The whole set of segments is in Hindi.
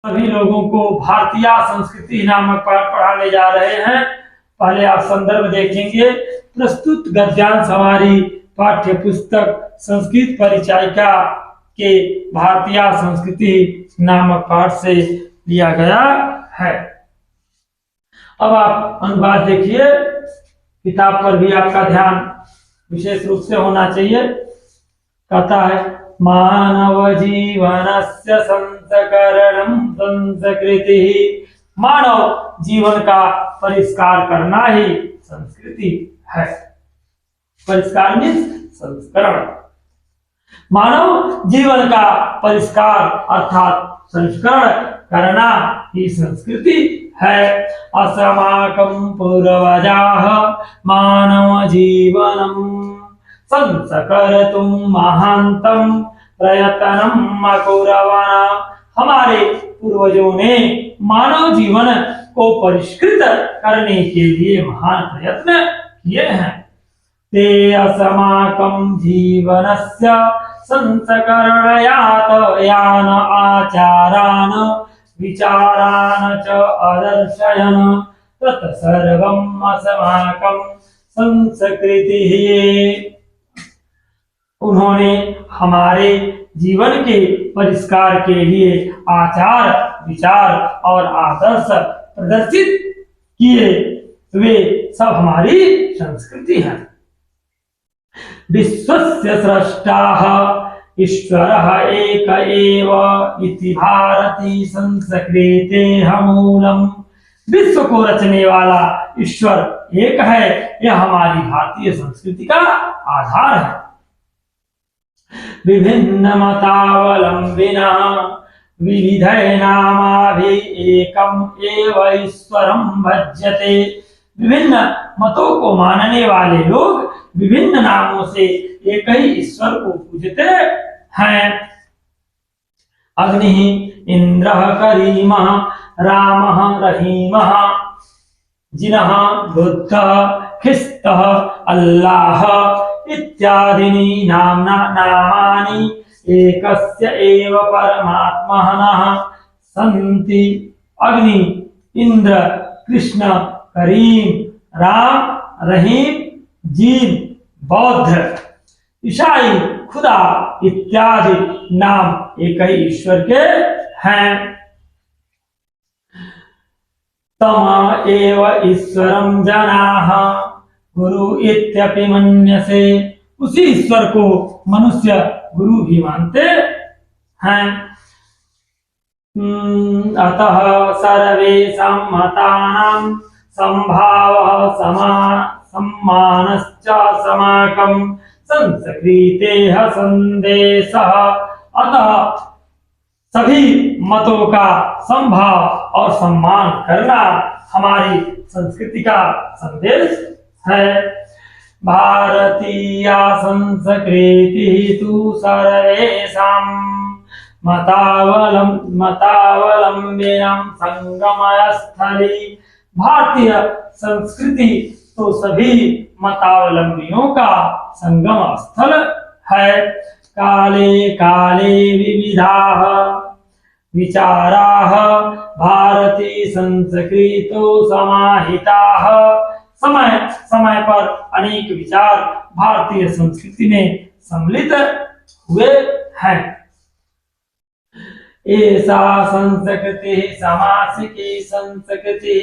सभी लोगों को भारतीय संस्कृति नामक पाठ पढ़ाने जा रहे हैं। पहले आप संदर्भ देखेंगे। प्रस्तुत गद्यांश हमारी पाठ्य पुस्तक संस्कृत परिचायिका के भारतीय संस्कृति नामक पाठ से लिया गया है। अब आप अनुवाद देखिए। किताब पर भी आपका ध्यान विशेष रूप से होना चाहिए। कहता है, मानव जीवनस्य संस्करणं संस्कृति। मानव जीवन का परिष्कार करना ही संस्कृति है। परिष्कार मीन्स संस्करण। मानव जीवन का परिष्कार अर्थात संस्करण करना ही संस्कृति है। अस्माकं पूर्वजाः मानव जीवनम् संस्कर्तुं महान्तं प्रयत्नं अकुर्वन्। हमारे पूर्वजों ने मानव जीवन को परिष्कृत करने के लिए महान प्रयत्न किए हैं। ते अस्माकं जीवनस्य संस्करणायात यान आचारान् विचारान् च अदर्शयन् तत्सर्वम् अस्माकं संस्कृतिः। उन्होंने हमारे जीवन के परिष्कार के लिए आचार विचार और आदर्श प्रदर्शित किए। वे सब हमारी संस्कृति है। विश्वस्य स्रष्टाः ईश्वरः एक एव इति भारती संस्कृतेः मूलम्। विश्व को रचने वाला ईश्वर एक है, यह हमारी भारतीय संस्कृति का आधार है। विभिन्न मतावलंबिनः विविधैर्नामाभिः एकम् एव ईश्वरं भज्यते। विभिन्न मतों को मानने वाले लोग विभिन्न नामों से एक ही ईश्वर को पूजते हैं। अग्नि इंद्रः करीमः रामः रहीमः जिनः बुद्धः ख्रिस्तः अल्लाह इत्यादीनि नामानि एकस्य एव परमात्मनः सन्ति। अग्नि इंद्र कृष्ण करीम राम रहीम जीन बौद्ध ईसाई खुदा इत्यादि नाम एक ही ईश्वर के हैं। तम एव ईश्वरं जनाः गुरु इत्यपि मन्यसे। उसी ईश्वर को मनुष्य गुरु भी मानते हैं। अतः सर्वेषां मतानां संभावः सम्मानश्च अस्माकं संस्कृतेः संदेशः। अतः सभी मतों का संभाव और सम्मान करना हमारी संस्कृति का संदेश है। भारतीय संस्कृति तु सर्वेषां मतावलंबिनां संगमस्थली। भारतीय संस्कृति तो सभी मतावलंबियों का संगम स्थल है। काले काले विविधाः विचाराः भारतीय संस्कृतो समाहिताः। समय समय पर अनेक विचार भारतीय संस्कृति में सम्मिलित हुए हैं। ऐसा संस्कृति समासिकी संस्कृति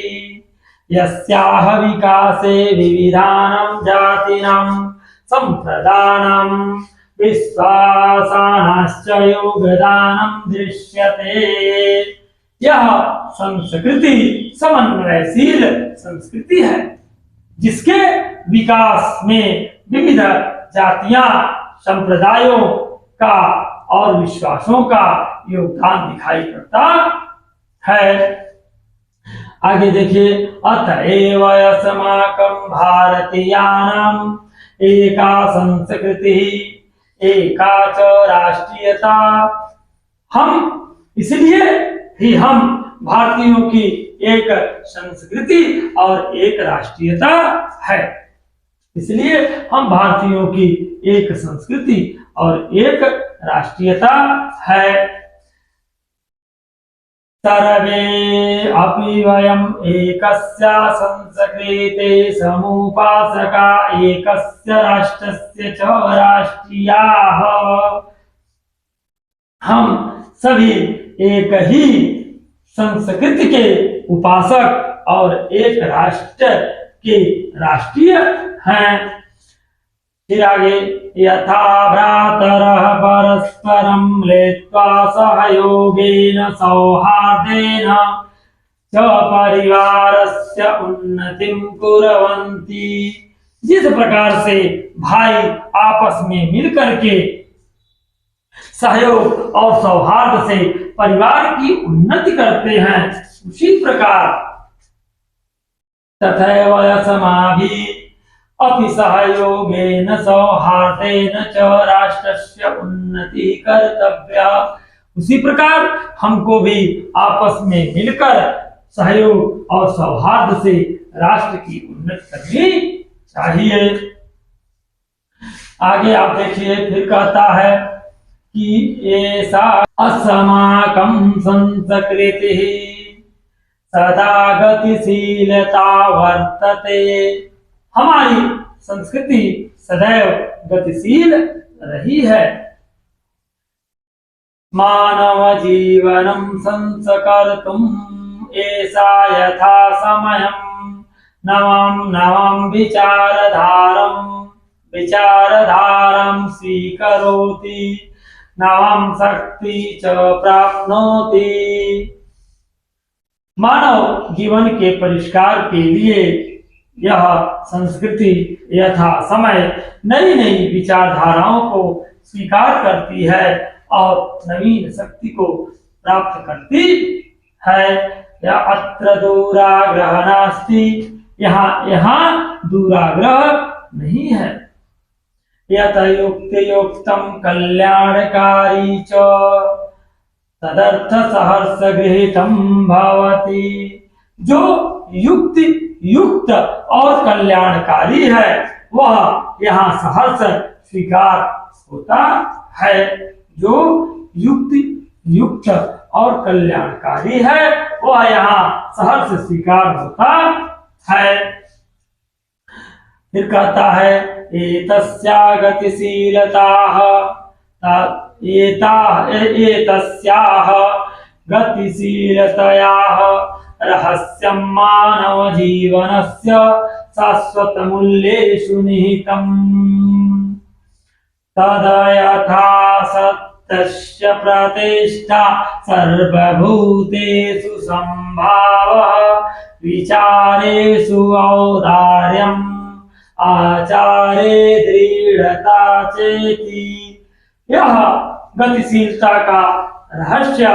यस्याः विकासे विविधानां जातीनां संप्रदानां विश्वासानाश्च योगदानं दृश्यते। यह संस्कृति समन्वयशील संस्कृति है, जिसके विकास में विविध जातियां संप्रदायों का और विश्वासों का योगदान दिखाई पड़ता है। आगे देखिए, अतएव अस्माकं भारतीयानां एका संस्कृति एका च राष्ट्रीयता। हम इसलिए ही हम भारतीयों की एक संस्कृति और एक राष्ट्रीयता है। इसलिए हम भारतीयों की एक संस्कृति और एक राष्ट्रीयता है। सर्वे अपि वयम् एकस्य संस्कृते समुपासका एकस्य राष्ट्रस्य च राष्ट्रीयाः। हम सभी एक ही संस्कृति के उपासक और एक राष्ट्र के राष्ट्रीय हैं। फिर आगे, यथा भ्रातरः परस्परं लेत्वा सहयोगेन सौहार्देन च परिवारस्य उन्नतिं कुर्वन्ति। जिस प्रकार से भाई आपस में मिलकर के सहयोग और सौहार्द से परिवार की उन्नति करते हैं, उसी प्रकार तथैव अस्माभिः अपि सहयोगेन सौहार्देन च राष्ट्रस्य उन्नति कर्तव्या। उसी प्रकार हमको भी आपस में मिलकर सहयोग और सौहार्द से राष्ट्र की उन्नति करनी चाहिए। आगे आप देखिए, फिर कहता है कि ऐसा अस्माकं संस्कृतिः सदा गतिशीलता वर्तते। हमारी संस्कृति सदैव गतिशील रही है। मानव जीवनं संस्कर्तुम् ऐसा यथा समयं नवं नवं विचारधारं स्वीकरोति नवं शक्ति च प्राप्नोति। मानव जीवन के परिष्कार के लिए यह संस्कृति यथा समय नई नई विचारधाराओं को स्वीकार करती है और नवीन शक्ति को प्राप्त करती है। या अत्र दूराग्रह नास्ति, यहाँ दूराग्रह नहीं है। यत युक्तियुक्तं कल्याणकारी च तदर्थ सहर्ष गृहीतं भवति। जो युक्ति युक्त और कल्याणकारी है वह यहाँ सहर्ष स्वीकार होता है। जो युक्ति युक्त और कल्याणकारी है वह यहाँ सहर्ष स्वीकार होता है। फिर कहता है, एतस्या गतिशीलताः एतस्याः गतिशीलतायाः रहस्यं मानव जीवनस्य शाश्वत मूल्येषु निहितम्। तदयथा सत्यस्य प्रतिष्ठा सर्वभूतेषु संभावः विचारेषु औदार्यम् आचारे दृढ़ता चेति। यह गतिशीलता का रहस्य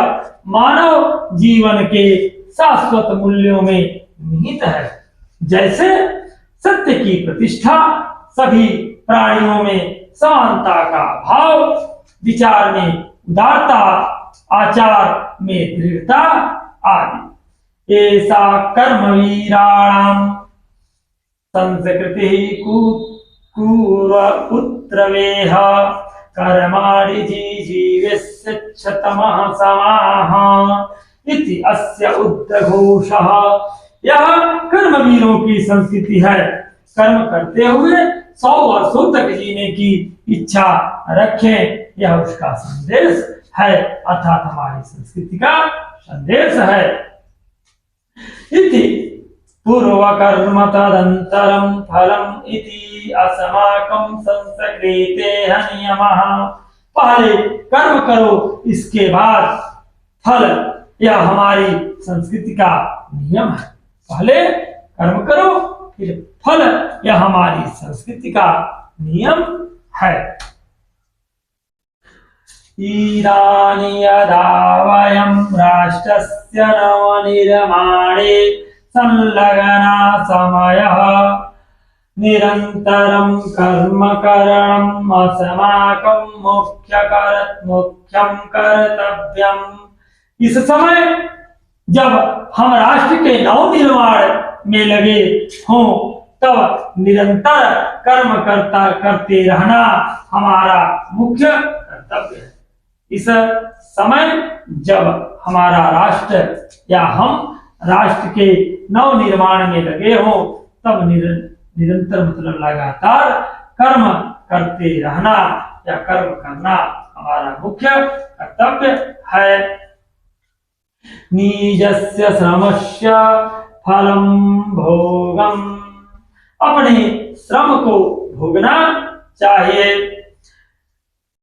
मानव जीवन के शाश्वत मूल्यों में निहित है। जैसे सत्य की प्रतिष्ठा, सभी प्राणियों में समानता का भाव, विचार में उदारता, आचार में दृढ़ता आदि। ऐसा कर्मवीराणां संस्कृतिः पुत्रवेह कर्माणि जीवेच्छतमः समाः इति अस्य उद्घोषः। यह कर्मवीरों की संस्कृति है। कर्म करते हुए 100 वर्षों तक जीने की इच्छा रखें, यह उसका संदेश है, अर्थात हमारी संस्कृति का संदेश है। इति पूर्व कर्म तदंतरम फलम इति अस्माकं संस्कृतेः नियमः। पहले कर्म करो, इसके बाद फल, यह हमारी संस्कृति का नियम है। पहले कर्म करो फिर फल, यह हमारी संस्कृति का नियम है। इदानीं यदा वयं राष्ट्रस्य नवनिर्माणे संलग्ना समयः निरन्तरं कर्मकरणम् अस्माकं मुख्यं कर्तव्यम्। इस समय जब हम राष्ट्र के नवनिर्माण में लगे हों तब निरंतर कर्म करते रहना हमारा मुख्य कर्तव्य है। इस समय जब हमारा राष्ट्र या हम राष्ट्र के नव निर्माण में लगे हो, तब निरंतर मतलब लगातार कर्म करते रहना या कर्म करना हमारा मुख्य कर्तव्य है। निजस्य श्रमस्य फलम भोगम, अपने श्रम को भोगना चाहिए।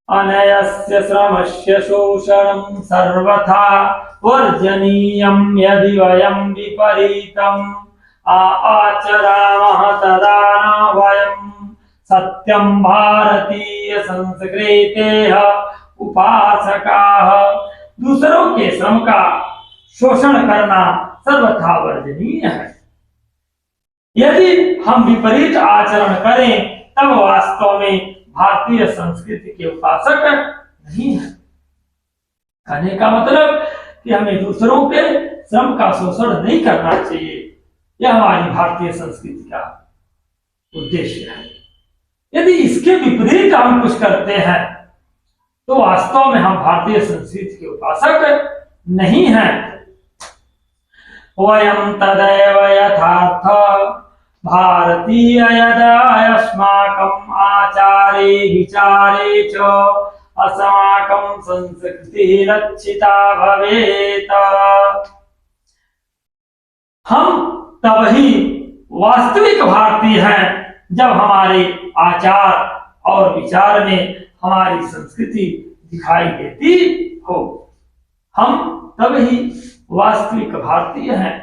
अनयस्य श्रमस्य शोषणं सर्वथा वर्जनीयं, यदि वयं विपरीतम् आचरामः तदा न वयं सत्यं भारतीय संस्कृतेः उपासकाः। दूसरों के श्रम का शोषण करना सर्वथा वर्जनीय है। यदि हम विपरीत आचरण करें तब वास्तव में भारतीय संस्कृति के उपासक नहीं है। कहने का मतलब कि हमें दूसरों के श्रम का शोषण नहीं करना चाहिए। यह हमारी भारतीय संस्कृति का उद्देश्य है। यदि इसके विपरीत हम कुछ करते हैं तो वास्तव में हम भारतीय संस्कृति के उपासक नहीं हैं। वयं तदैव यथार्थ भारतीय यदा अस्माकं आचारे विचारे च अस्माकं संस्कृति रक्षिता भवेत। हम तब ही वास्तविक भारतीय हैं जब हमारे आचार और विचार में हमारी संस्कृति दिखाई देती हो। हम तब ही वास्तविक भारतीय हैं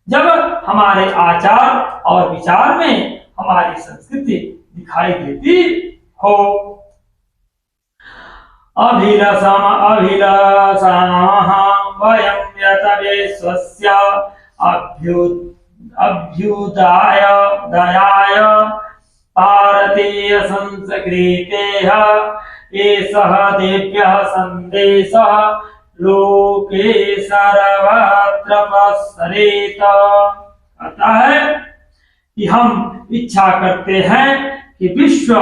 जब हमारे आचार और विचार में हमारी संस्कृति दिखाई देती हो। अभिलषामः वयं यतवेश्वस्य अभ्युदयाय दयाय भारतीय संस्कृतेः एषः देव्यः सन्देशः लोके सर्वत्र प्रसरेत। कहता है कि हम इच्छा करते हैं कि विश्व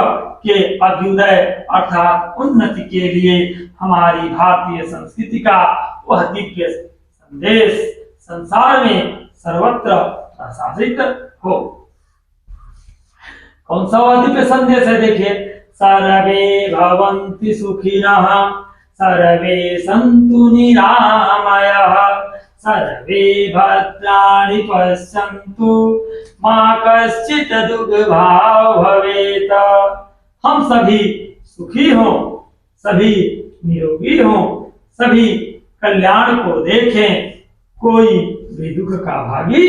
के अभ्युदय अर्थात उन्नति के लिए हमारी भारतीय संस्कृति का वह दिव्य संदेश संसार में सर्वत्र प्रसारित हो। कौन सा वह दिव्य संदेश है? देखिए, सर्वे भवन्ति सुखिनः, सर्वे सन्तु निरामयाः, सर्वे भद्राणि पश्यन्तु मा कश्चित् दुर्भाग्यो भवेत्। हम सभी सुखी हों, सभी निरोगी हों, सभी कल्याण को देखें, कोई भी दुख का भागी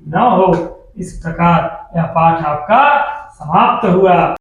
न हो। इस प्रकार यह पाठ आपका समाप्त हुआ।